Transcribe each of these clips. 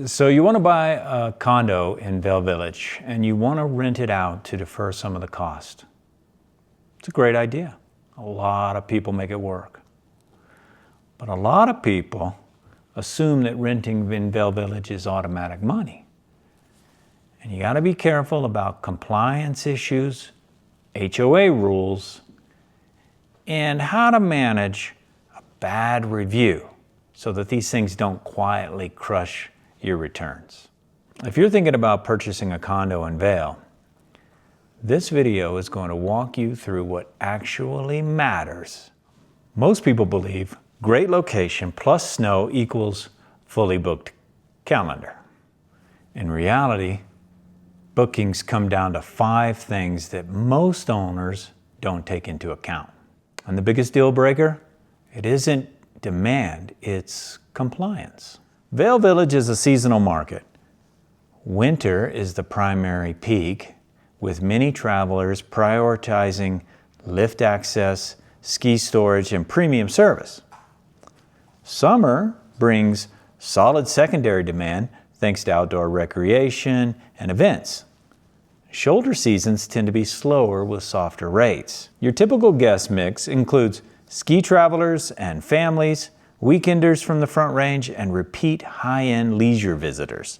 So you want to buy a condo in Vail Village and you want to rent it out to defer some of the cost. It's a great idea. A lot of people make it work. But a lot of people assume that renting in Vail Village is automatic money. And you got to be careful about compliance issues, HOA rules, and how to manage a bad review so that these things don't quietly crush your returns. If you're thinking about purchasing a condo in Vail, this video is going to walk you through what actually matters. Most people believe great location plus snow equals fully booked calendar. In reality, bookings come down to 5 things that most owners don't take into account. And the biggest deal breaker? It isn't demand, it's compliance. Vail Village is a seasonal market. Winter is the primary peak, with many travelers prioritizing lift access, ski storage, and premium service. Summer brings solid secondary demand thanks to outdoor recreation and events. Shoulder seasons tend to be slower with softer rates. Your typical guest mix includes ski travelers and families, weekenders from the Front Range, and repeat high-end leisure visitors.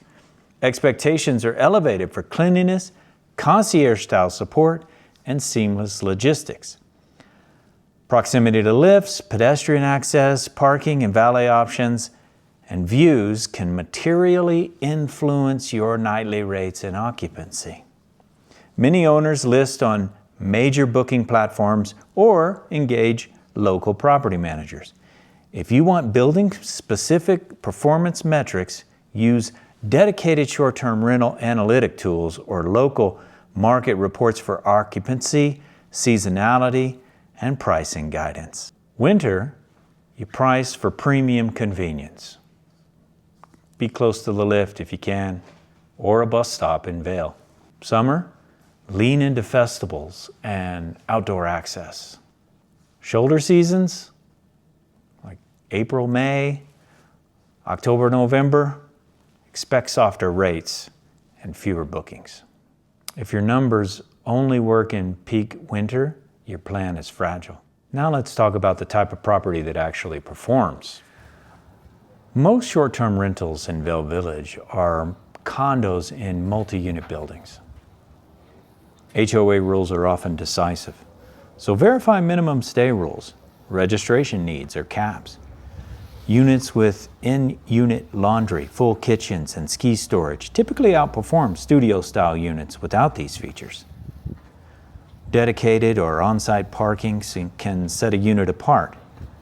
Expectations are elevated for cleanliness, concierge-style support, and seamless logistics. Proximity to lifts, pedestrian access, parking and valet options, and views can materially influence your nightly rates and occupancy. Many owners list on major booking platforms or engage local property managers. If you want building-specific performance metrics, use dedicated short-term rental analytic tools or local market reports for occupancy, seasonality, and pricing guidance. Winter, you price for premium convenience. Be close to the lift if you can, or a bus stop in Vail. Summer, lean into festivals and outdoor access. Shoulder seasons, like April, May, October, November, expect softer rates and fewer bookings. If your numbers only work in peak winter, your plan is fragile. Now let's talk about the type of property that actually performs. Most short-term rentals in Vail Village are condos in multi-unit buildings. HOA rules are often decisive, so verify minimum stay rules, registration needs, or caps. Units with in-unit laundry, full kitchens, and ski storage typically outperform studio-style units without these features. Dedicated or on-site parking can set a unit apart.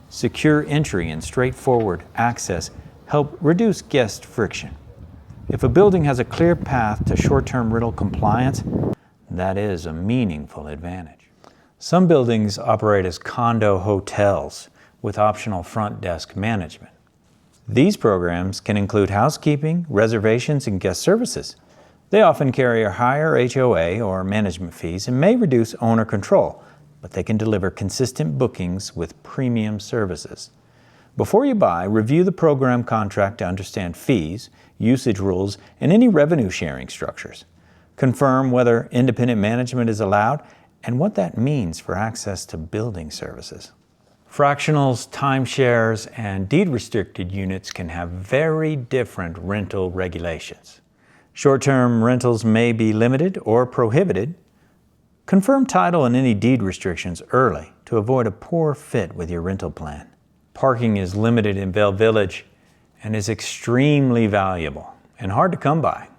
Secure entry and straightforward access help reduce guest friction. If a building has a clear path to short-term rental compliance, that is a meaningful advantage. Some buildings operate as condo hotels with optional front desk management. These programs can include housekeeping, reservations, and guest services. They often carry a higher HOA or management fees and may reduce owner control, but they can deliver consistent bookings with premium services. Before you buy, review the program contract to understand fees, usage rules, and any revenue sharing structures. Confirm whether independent management is allowed and what that means for access to building services. Fractionals, timeshares, and deed-restricted units can have very different rental regulations. Short-term rentals may be limited or prohibited. Confirm title and any deed restrictions early to avoid a poor fit with your rental plan. Parking is limited in Vail Village and is extremely valuable and hard to come by.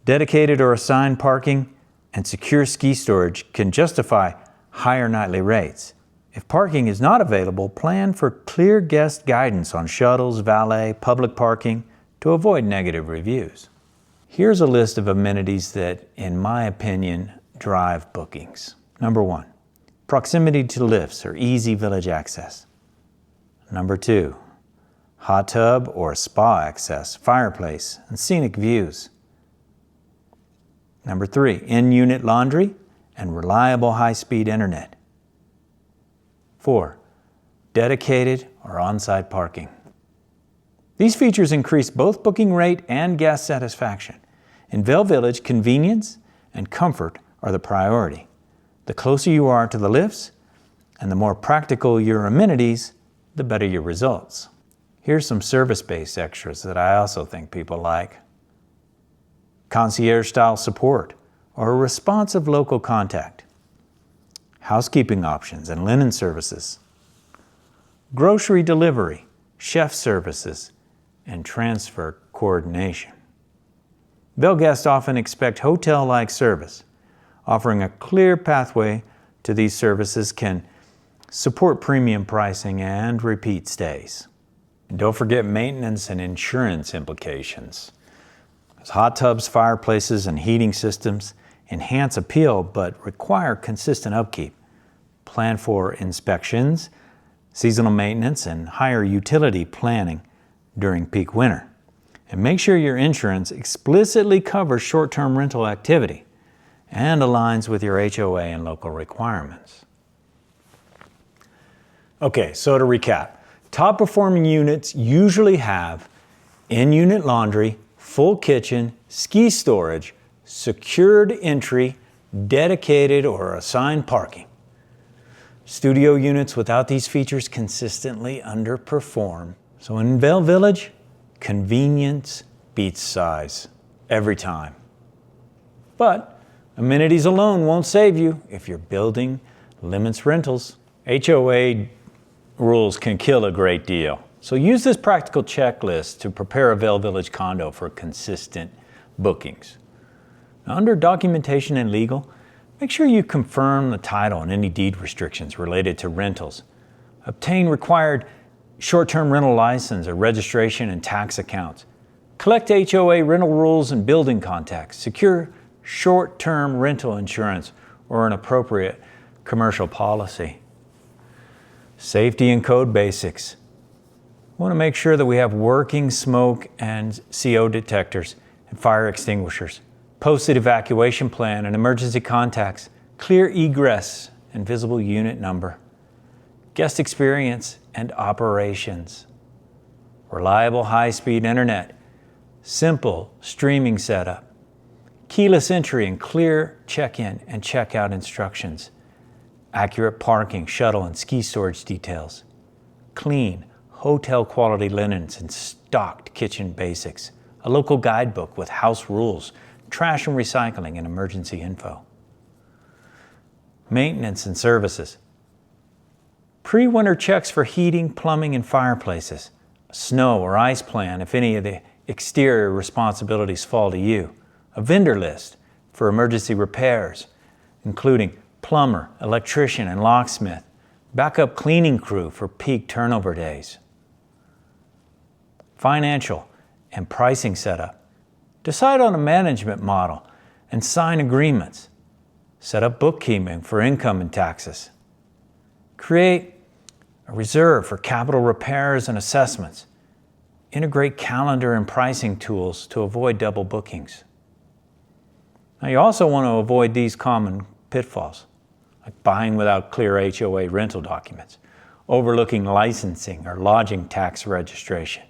Dedicated or assigned parking and secure ski storage can justify higher nightly rates. If parking is not available, plan for clear guest guidance on shuttles, valet, public parking to avoid negative reviews. Here's a list of amenities that, in my opinion, drive bookings. Number 1, proximity to lifts or easy village access. Number 2, hot tub or spa access, fireplace, and scenic views. Number 3, in-unit laundry and reliable high-speed internet. 4, dedicated or on-site parking. These features increase both booking rate and guest satisfaction. In Vail Village, convenience and comfort are the priority. The closer you are to the lifts and the more practical your amenities, the better your results. Here's some service-based extras that I also think people like. Concierge-style support or a responsive local contact. Housekeeping options and linen services. Grocery delivery, chef services, and transfer coordination. Vail guests often expect hotel-like service. Offering a clear pathway to these services can support premium pricing and repeat stays. And don't forget maintenance and insurance implications. Hot tubs, fireplaces, and heating systems enhance appeal but require consistent upkeep. Plan for inspections, seasonal maintenance, and higher utility planning during peak winter. And make sure your insurance explicitly covers short-term rental activity and aligns with your HOA and local requirements. Okay, so to recap, top performing units usually have in-unit laundry, full kitchen, ski storage, secured entry, dedicated or assigned parking. Studio units without these features consistently underperform. So in Vail Village, convenience beats size every time. But amenities alone won't save you if your building limits rentals. HOA rules can kill a great deal. So use this practical checklist to prepare a Vail Village condo for consistent bookings. Now, under documentation and legal, make sure you confirm the title and any deed restrictions related to rentals. Obtain required short-term rental license or registration and tax accounts. Collect HOA rental rules and building contacts. Secure short-term rental insurance or an appropriate commercial policy. Safety and code basics. We want to make sure that we have working smoke and CO detectors and fire extinguishers, posted evacuation plan and emergency contacts, clear egress and visible unit number, guest experience and operations, reliable high-speed internet, simple streaming setup, keyless entry and clear check-in and check-out instructions, accurate parking, shuttle, and ski storage details, clean, hotel-quality linens and stocked kitchen basics, a local guidebook with house rules, trash and recycling, and emergency info. Maintenance and services. Pre-winter checks for heating, plumbing, and fireplaces. A snow or ice plan if any of the exterior responsibilities fall to you. A vendor list for emergency repairs, including plumber, electrician, and locksmith. Backup cleaning crew for peak turnover days. Financial and pricing setup. Decide on a management model and sign agreements. Set up bookkeeping for income and taxes. Create a reserve for capital repairs and assessments. Integrate calendar and pricing tools to avoid double bookings. Now you also want to avoid these common pitfalls, like buying without clear HOA rental documents, overlooking licensing or lodging tax registration,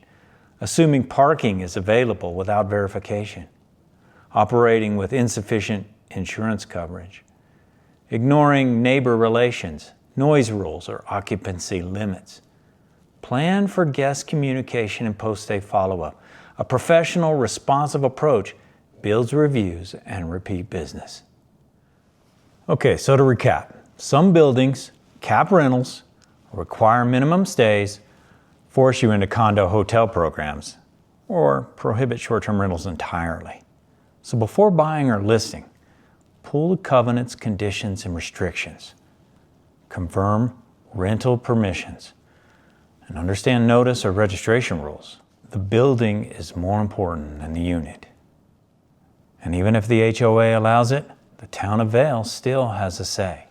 assuming parking is available without verification, operating with insufficient insurance coverage, ignoring neighbor relations, noise rules, or occupancy limits. Plan for guest communication and post-stay follow-up. A professional, responsive approach builds reviews and repeat business. Okay, so to recap, some buildings cap rentals, require minimum stays, force you into condo hotel programs, or prohibit short-term rentals entirely. So before buying or listing, pull the covenants, conditions, and restrictions. Confirm rental permissions, and understand notice or registration rules. The building is more important than the unit. And even if the HOA allows it, the town of Vail still has a say.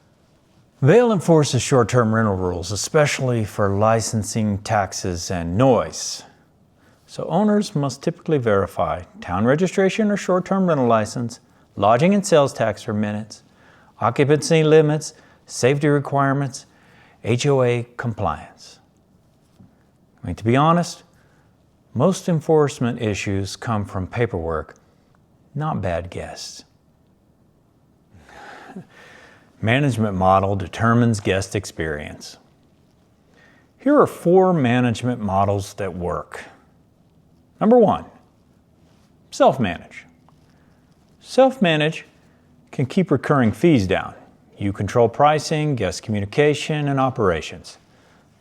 Vail enforces short-term rental rules, especially for licensing, taxes, and noise. So owners must typically verify town registration or short-term rental license, lodging and sales tax minutes, occupancy limits, safety requirements, HOA compliance. I mean, to be honest, Most enforcement issues come from paperwork, not bad guests. Management model determines guest experience. Here are 4 management models that work. Number 1, self-manage. Self-manage can keep recurring fees down. You control pricing, guest communication, and operations.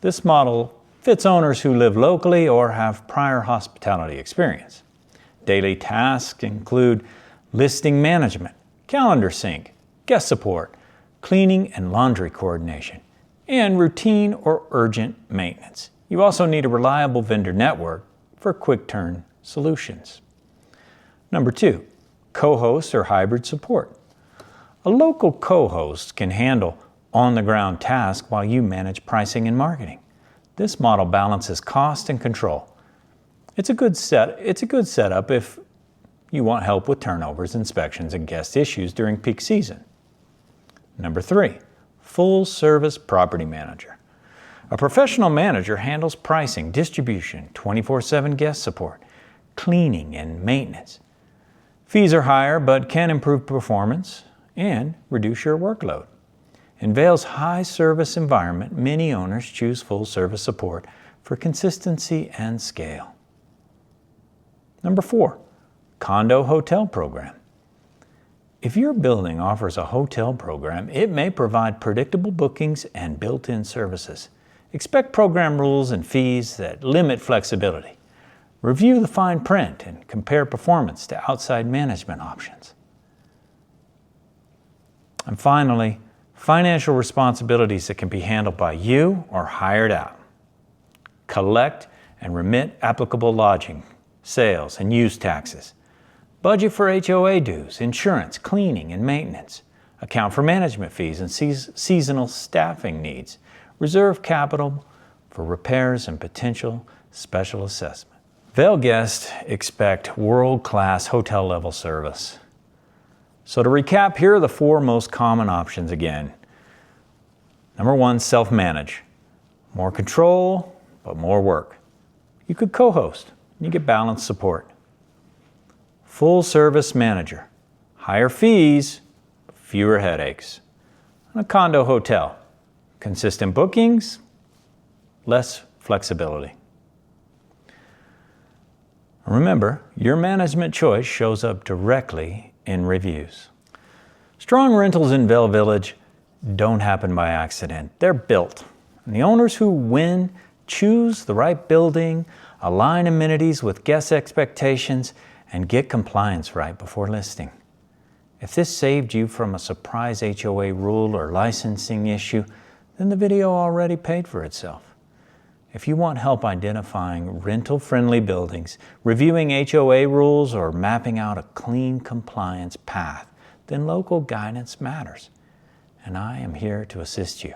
This model fits owners who live locally or have prior hospitality experience. Daily tasks include listing management, calendar sync, guest support, cleaning and laundry coordination, and routine or urgent maintenance. You also need a reliable vendor network for quick-turn solutions. Number 2, co-host or hybrid support. A local co-host can handle on-the-ground tasks while you manage pricing and marketing. This model balances cost and control. It's a good setup if you want help with turnovers, inspections, and guest issues during peak season. Number 3, full-service property manager. A professional manager handles pricing, distribution, 24/7 guest support, cleaning, and maintenance. Fees are higher but can improve performance and reduce your workload. In Vail's high-service environment, many owners choose full-service support for consistency and scale. Number 4, Condo Hotel Program. If your building offers a hotel program, it may provide predictable bookings and built-in services. Expect program rules and fees that limit flexibility. Review the fine print and compare performance to outside management options. And finally, financial responsibilities that can be handled by you or hired out. Collect and remit applicable lodging, sales, and use taxes. Budget for HOA dues, insurance, cleaning, and maintenance. Account for management fees and seasonal staffing needs. Reserve capital for repairs and potential special assessment. Vail guests expect world-class hotel-level service. So to recap, here are the 4 most common options again. Number 1, self-manage. More control, but more work. You could co-host, and you get balanced support. Full-service manager. Higher fees, fewer headaches. And a condo hotel. Consistent bookings, less flexibility. Remember, your management choice shows up directly in reviews. Strong rentals in Vail Village don't happen by accident. They're built. And the owners who win choose the right building, align amenities with guest expectations, and get compliance right before listing. If this saved you from a surprise HOA rule or licensing issue, then the video already paid for itself. If you want help identifying rental-friendly buildings, reviewing HOA rules, or mapping out a clean compliance path, then local guidance matters, and I am here to assist you.